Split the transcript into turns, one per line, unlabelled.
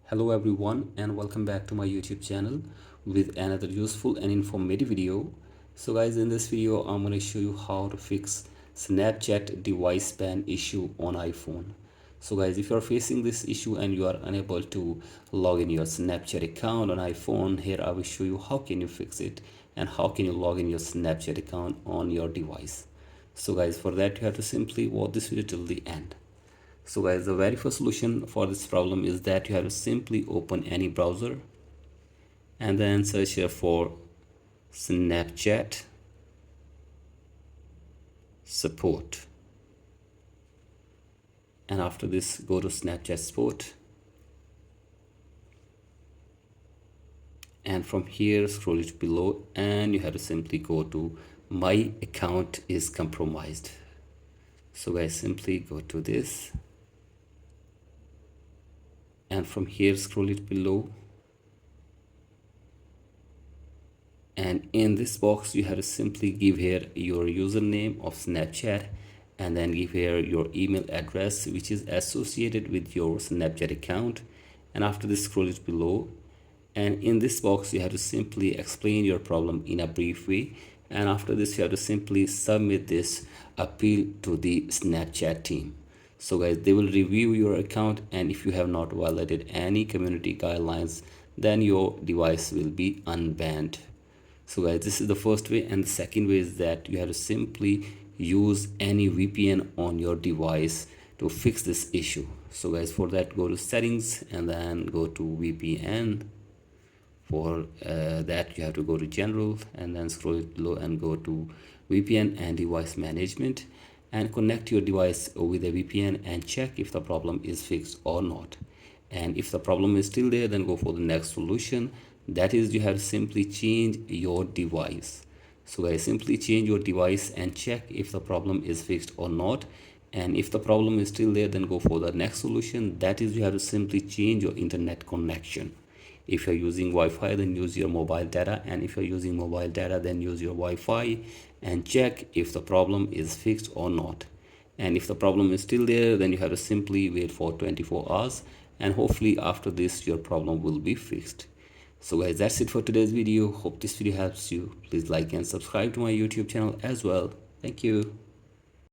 Hello everyone and welcome back to my YouTube channel with another useful and informative video. So guys, in this video I'm going to show you how to fix Snapchat device ban issue on iPhone. So guys, if you are facing this issue and you are unable to log in your Snapchat account on iPhone, here I will show you how can you fix it and how can you log in your Snapchat account on your device. So guys, for that you have to simply watch this video till the end. So guys, the very first solution for this problem is that you have to simply open any browser and then search here for Snapchat support, and after this go to Snapchat support, and from here scroll it below and you have to simply go to my account is compromised. So guys, simply go to this and from here scroll it below, and in this box you have to simply give here your username of Snapchat and then give here your email address which is associated with your Snapchat account, and after this scroll it below, and in this box you have to simply explain your problem in a brief way, and after this you have to simply submit this appeal to the Snapchat team. So guys, they will review your account, and if you have not violated any community guidelines, then your device will be unbanned. So guys, this is the first way, and the second way is that you have to simply use any VPN on your device to fix this issue. So guys, for that go to settings and then go to VPN. For that you have to go to general and then scroll it below and go to VPN and device management and connect your device with a VPN and check if the problem is fixed or not. And if the problem is still there, then go for the next solution, that is you have to simply change your device. So guys, simply change your device and check if the problem is fixed or not, and if the problem is still there, then go for the next solution, that is you have to simply change your internet connection. If you're using Wi-Fi, then use your mobile data, and if you're using mobile data, then use your Wi-Fi and check if the problem is fixed or not. And if the problem is still there, then you have to simply wait for 24 hours, and hopefully after this your problem will be fixed. So guys, that's it for today's video. Hope this video helps you. Please like and subscribe to my YouTube channel as well. Thank you.